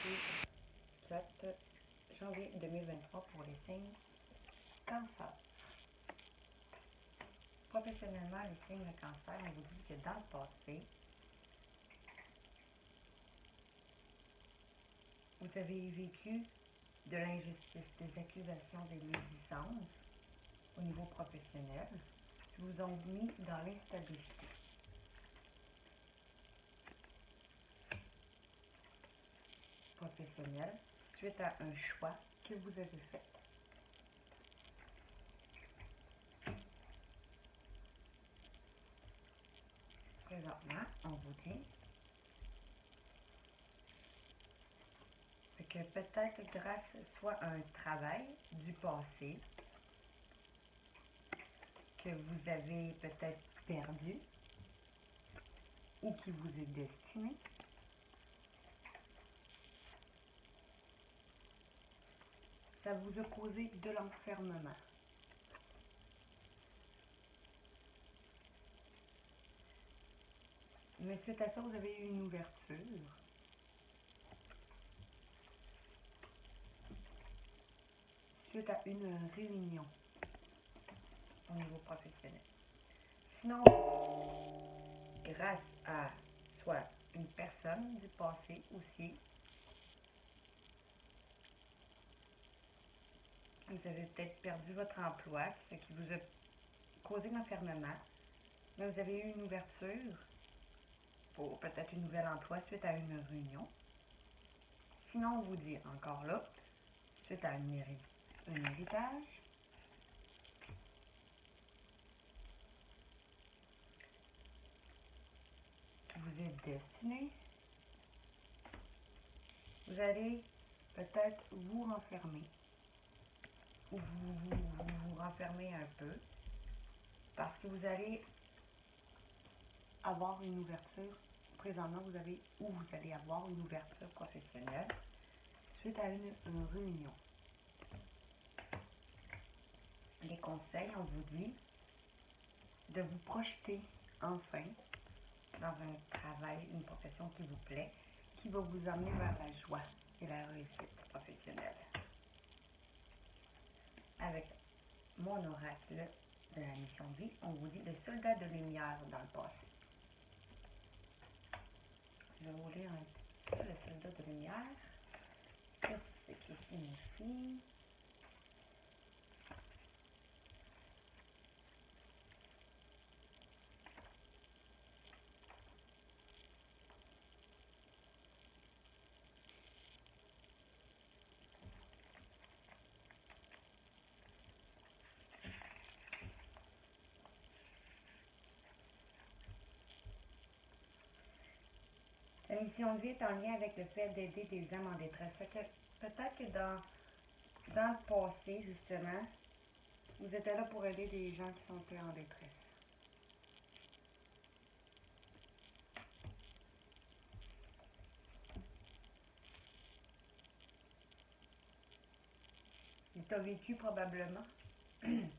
du 7 janvier 2023 pour les signes cancer. Professionnellement, les signes de cancer, on vous dit que dans le passé, vous avez vécu de l'injustice, des accusations, des médisances au niveau professionnel, qui vous ont mis dans l'instabilité. Professionnel suite à un choix que vous avez fait. Présentement, on vous dit que peut-être grâce soit à un travail du passé que vous avez peut-être perdu ou qui vous est destiné, ça vous a causé de l'enfermement. Mais suite à ça, vous avez eu une ouverture. Suite à une réunion au niveau professionnel. Sinon, grâce à soit une personne du passé aussi, vous avez peut-être perdu votre emploi, ce qui vous a causé l'enfermement, mais vous avez eu une ouverture pour peut-être un nouvel emploi suite à une réunion. Sinon, on vous dit encore là, suite à un héritage, qui vous est destiné, vous allez peut-être vous renfermer, ou vous renfermer un peu, parce que vous allez avoir une ouverture. Présentement, vous allez avoir une ouverture professionnelle suite à une réunion. Les conseils, on vous dit de vous projeter enfin dans un travail, une profession qui vous plaît, qui va vous amener vers la joie et la réussite professionnelle. Avec mon oracle de la mission de vie, on vous dit le soldat de lumière dans le passé. Je vais vous lire un petit peu le soldat de lumière. Qu'est-ce qui signifie? La mission de vie est en lien avec le fait d'aider des âmes en détresse. Peut-être que dans le passé, justement, vous étiez là pour aider des gens qui sont en détresse. Tu as vécu probablement une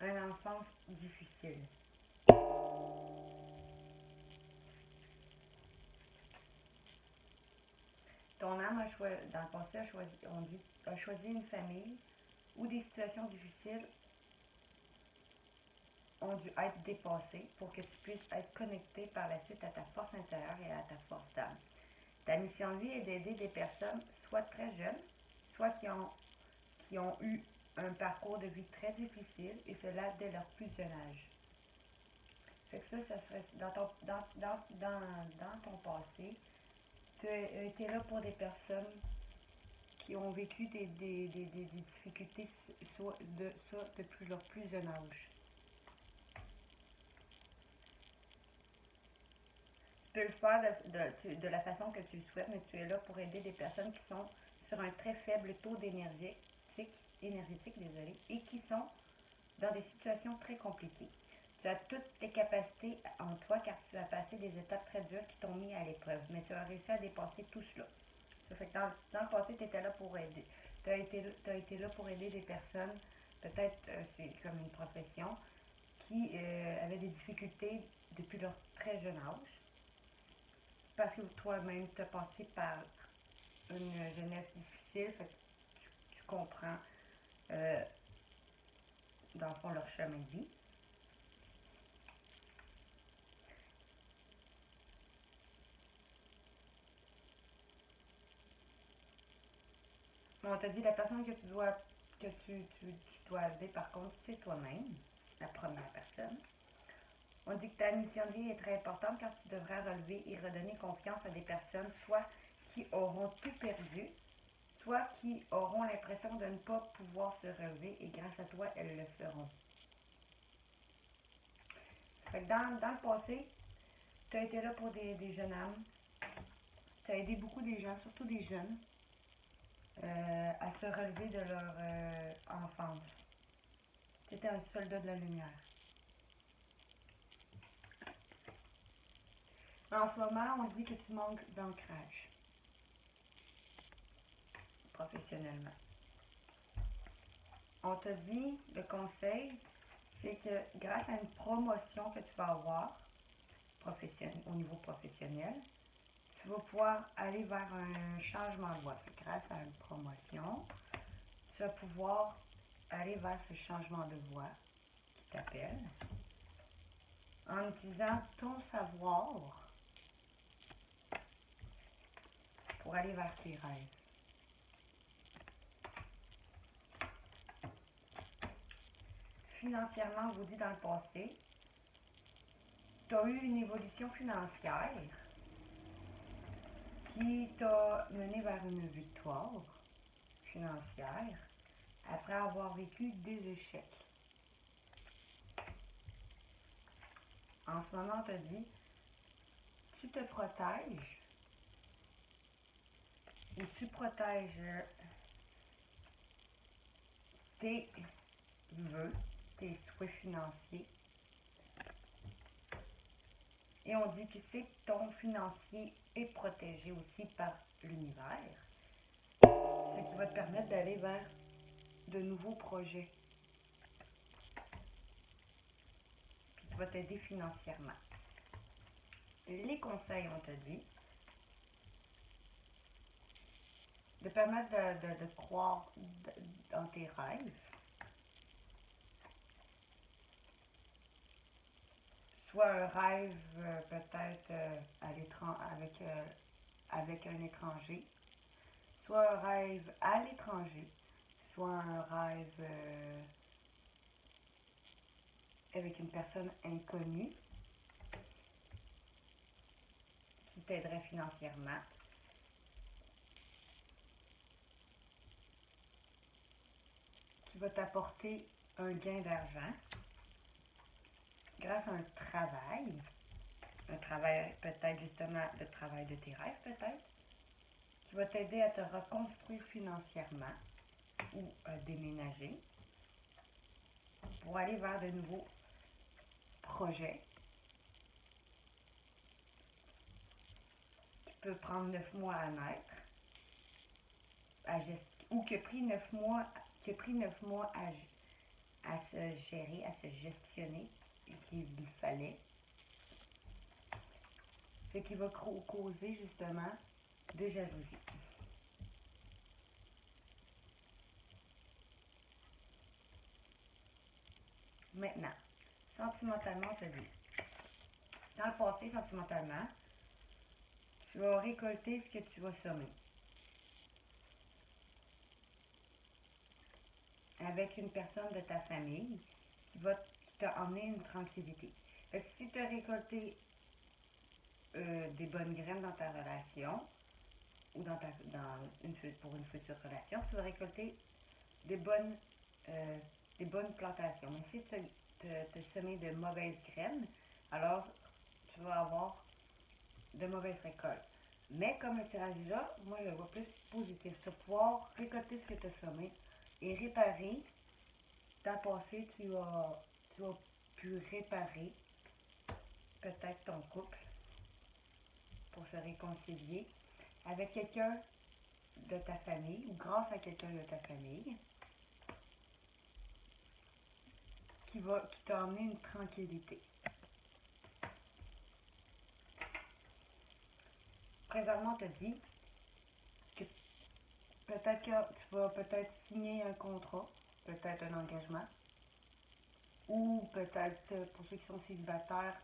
enfance difficile. Ton âme dans le passé a choisi une famille où des situations difficiles ont dû être dépassées pour que tu puisses être connecté par la suite à ta force intérieure et à ta force d'âme. Ta mission de vie est d'aider des personnes, soit très jeunes, soit qui ont eu un parcours de vie très difficile, et cela dès leur plus jeune âge. Fait que ça serait dans ton passé, tu es là pour des personnes qui ont vécu des difficultés depuis leur plus jeune âge. Tu peux le faire de la façon que tu le souhaites, mais tu es là pour aider des personnes qui sont sur un très faible taux énergétique, et qui sont dans des situations très compliquées. Tu as toutes tes capacités en toi car tu as passé des étapes très dures qui t'ont mis à l'épreuve, mais tu as réussi à dépasser tout cela. Ça fait que dans le passé, tu étais là pour aider. Tu as été là pour aider des personnes, peut-être c'est comme une profession, qui avaient des difficultés depuis leur très jeune âge, parce que toi-même, tu as passé par une jeunesse difficile, fait que tu comprends, dans le fond, leur chemin de vie. Mais on t'a dit la personne que tu dois aider, par contre, c'est toi-même, la première personne. On dit que ta mission de vie est très importante car tu devras relever et redonner confiance à des personnes, soit qui auront tout perdu, soit qui auront l'impression de ne pas pouvoir se relever et grâce à toi, elles le feront. Fait que dans le passé, tu as été là pour des jeunes âmes. Tu as aidé beaucoup des gens, surtout des jeunes, à se relever de leur enfance. Tu étais un soldat de la lumière. En ce moment, on dit que tu manques d'ancrage professionnellement. On te dit, le conseil, c'est que grâce à une promotion que tu vas avoir au niveau professionnel, tu vas pouvoir aller vers un changement de voie. Grâce à une promotion, tu vas pouvoir aller vers ce changement de voie qui t'appelle en utilisant ton savoir pour aller vers tes rêves. Financièrement, on vous dit dans le passé, tu as eu une évolution financière qui t'a mené vers une victoire financière après avoir vécu des échecs. En ce moment, on te dit, tu te protèges ou tu protèges tes vœux, tes souhaits financiers. Et on dit, tu sais que ton financier est protégé aussi par l'univers. Ce qui va te permettre d'aller vers de nouveaux projets. Puis qui va t'aider financièrement. Les conseils, on te dit, de permettre de croire dans tes rêves. Soit un rêve peut-être avec un étranger, soit un rêve à l'étranger, soit un rêve avec une personne inconnue qui t'aiderait financièrement. Qui va t'apporter un gain d'argent grâce à un travail peut-être justement le travail de tes rêves peut-être, qui va t'aider à te reconstruire financièrement ou à déménager pour aller vers de nouveaux projets. Qui peut prendre 9 mois à naître, ou qui a pris 9 mois, à se gérer, à se gestionner, et qu'il fallait. Ce qui va causer justement de jalousie. Maintenant, sentimentalement, on te dit, dans le passé, sentimentalement, tu vas récolter ce que tu vas semer. Avec une personne de ta famille qui t'a emmené une tranquillité. Fait que si tu as récolté des bonnes graines dans ta relation ou pour une future relation, tu vas récolter des bonnes plantations. Mais si tu as semé de mauvaises graines, alors tu vas avoir de mauvaises récoltes. Mais comme le tirage est là, moi je le vois plus positif. Tu vas pouvoir récolter ce que tu as semé et réparer. Dans le passé, tu as pu réparer peut-être ton couple pour se réconcilier avec quelqu'un de ta famille ou grâce à quelqu'un de ta famille qui t'a amené une tranquillité. Présentement, on te dit que Peut-être que tu vas peut-être signer un contrat, peut-être un engagement, ou peut-être pour ceux qui sont célibataires,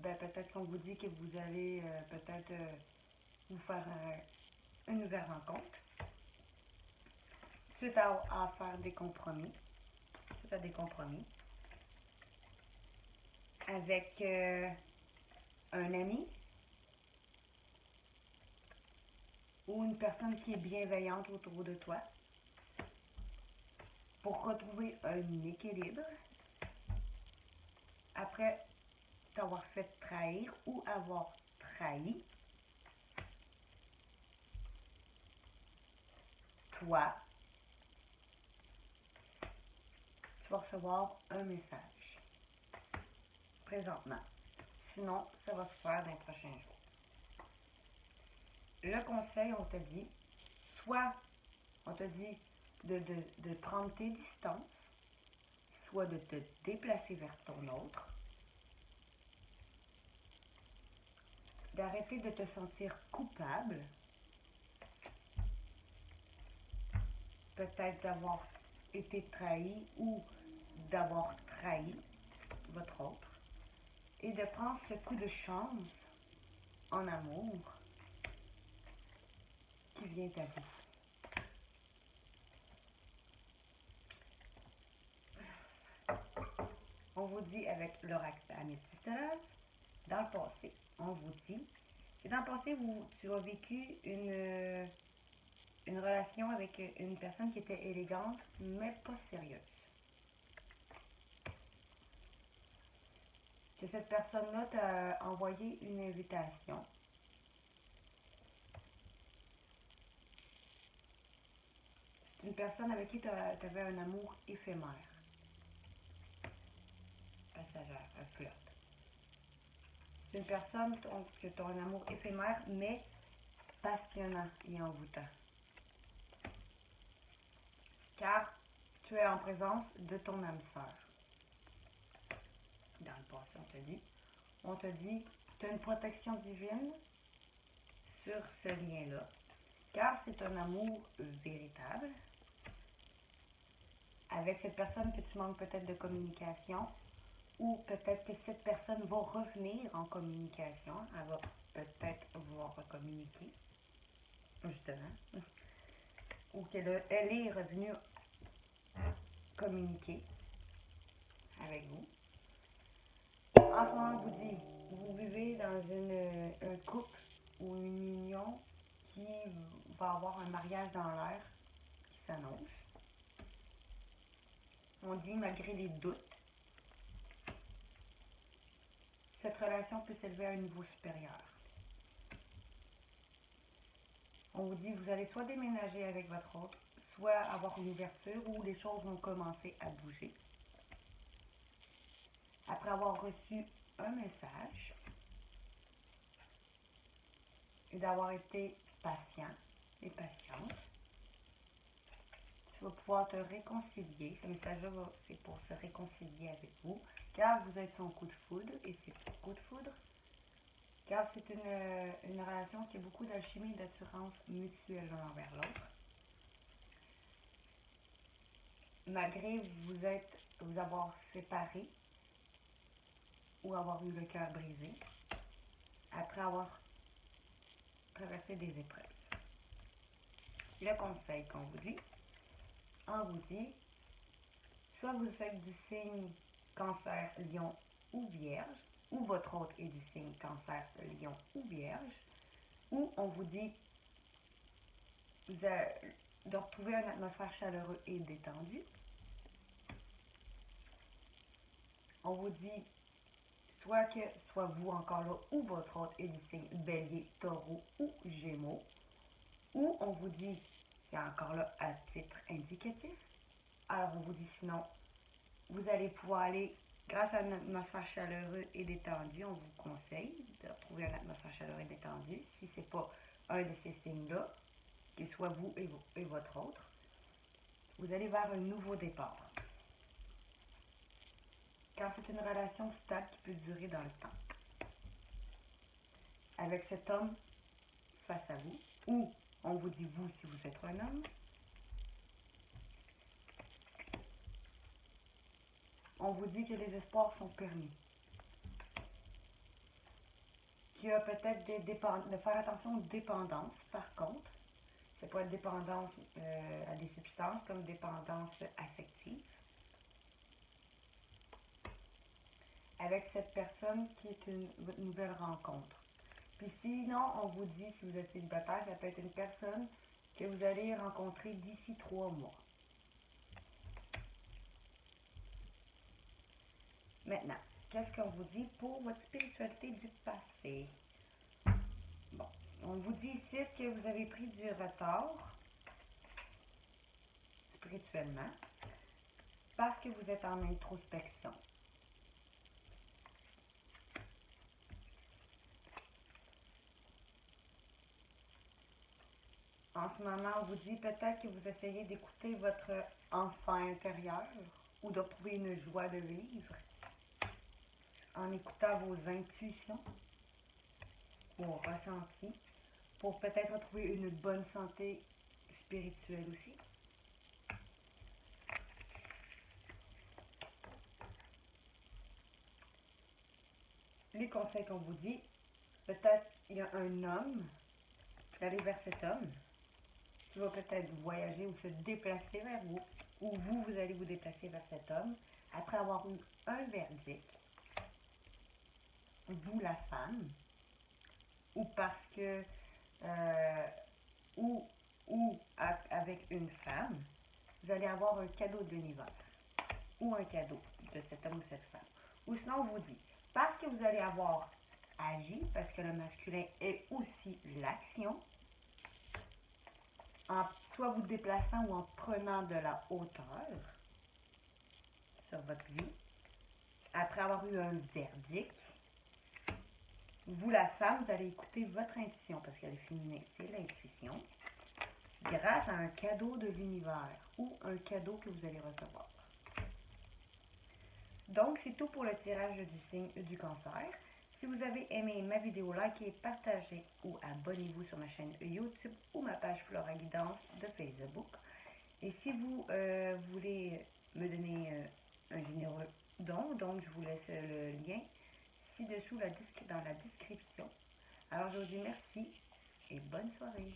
ben peut-être qu'on vous dit que vous allez peut-être vous faire une nouvelle rencontre, suite à faire des compromis, suite à des compromis, avec un ami ou une personne qui est bienveillante autour de toi pour retrouver un équilibre après t'avoir fait trahir ou avoir trahi. Toi, tu vas recevoir un message présentement. Sinon, ça va se faire dans les prochains jours. Le conseil, on te dit, soit on te dit de prendre tes distances, soit de te déplacer vers ton autre, d'arrêter de te sentir coupable, peut-être d'avoir été trahi ou d'avoir trahi votre autre, et de prendre ce coup de chance en amour qui vient à vous. On vous dit avec l'oracle améthystale, dans le passé, on vous dit, et dans le passé, tu as vécu une relation avec une personne qui était élégante, mais pas sérieuse. Que cette personne-là t'a envoyé une invitation. C'est une personne avec qui tu avais un amour éphémère, passagère, un flirt. C'est une personne que tu as un amour éphémère, mais passionnant et envoûtant. Car tu es en présence de ton âme sœur. Dans le passé, on te dit, tu as une protection divine sur ce lien-là, car c'est un amour véritable. Avec cette personne que tu manques peut-être de communication, ou peut-être que cette personne va revenir en communication, elle va peut-être vouloir communiquer, justement, ou qu'elle est revenue communiquer avec vous. En ce moment, on vous dit, vous vivez dans un couple ou une union qui va avoir un mariage dans l'air qui s'annonce. On dit, malgré les doutes, cette relation peut s'élever à un niveau supérieur. On vous dit, vous allez soit déménager avec votre autre, soit avoir une ouverture où les choses vont commencer à bouger. Après avoir reçu un message et d'avoir été patient et patiente, tu vas pouvoir te réconcilier. Ce message-là, c'est pour se réconcilier avec vous, car vous êtes son coup de foudre, et c'est son coup de foudre, car c'est une relation qui a beaucoup d'alchimie et d'assurance mutuelle l'un envers l'autre. Malgré vous avoir séparés ou avoir eu le cœur brisé, après avoir traversé des épreuves. Le conseil qu'on vous dit, on vous dit, soit vous êtes du signe Cancer, Lion ou Vierge, ou votre autre est du signe Cancer, Lion ou Vierge, ou on vous dit de retrouver une atmosphère chaleureuse et détendue. On vous dit soit vous encore là, ou votre autre est du signe Bélier, Taureau ou Gémeaux, ou on vous dit, c'est encore là à titre indicatif, alors on vous dit sinon, vous allez pouvoir aller, grâce à une atmosphère chaleureuse et détendue, on vous conseille de retrouver une atmosphère chaleureuse et détendue, si ce n'est pas un de ces signes-là, qu'il soit vous et votre autre, vous allez vers un nouveau départ. Car c'est une relation stable qui peut durer dans le temps. Avec cet homme face à vous, ou on vous dit vous si vous êtes un homme, dit que les espoirs sont permis. Qu'il y a peut-être de faire attention aux dépendances, par contre. C'est pas une dépendance à des substances comme dépendance affective. Avec cette personne qui est votre nouvelle rencontre. Puis sinon, on vous dit, si vous êtes célibataire, ça peut être une personne que vous allez rencontrer d'ici 3 mois. Maintenant, qu'est-ce qu'on vous dit pour votre spiritualité du passé? Bon, on vous dit ici que vous avez pris du retard spirituellement parce que vous êtes en introspection. En ce moment, on vous dit peut-être que vous essayez d'écouter votre enfant intérieur ou de trouver une joie de vivre en écoutant vos intuitions, vos ressentis, pour peut-être retrouver une bonne santé spirituelle aussi. Les conseils qu'on vous dit, peut-être il y a un homme, allez vers cet homme, qui va peut-être voyager ou se déplacer vers vous, ou vous allez vous déplacer vers cet homme, après avoir eu un verdict, vous la femme, ou parce que, avec une femme, vous allez avoir un cadeau de l'univers, ou un cadeau de cet homme ou cette femme. Ou sinon, on vous dit, parce que vous allez avoir agi, parce que le masculin est aussi l'action, en soit vous déplaçant ou en prenant de la hauteur sur votre vie, après avoir eu un verdict, vous, la femme, vous allez écouter votre intuition, parce que le féminin, c'est l'intuition, grâce à un cadeau de l'univers ou un cadeau que vous allez recevoir. Donc, c'est tout pour le tirage du signe du cancer. Si vous avez aimé ma vidéo, likez, partagez ou abonnez-vous sur ma chaîne YouTube ou ma page Flora Guidance de Facebook. Et si vous voulez me donner un généreux don, donc je vous laisse le lien ci-dessous dans la description. Alors je vous dis merci et bonne soirée.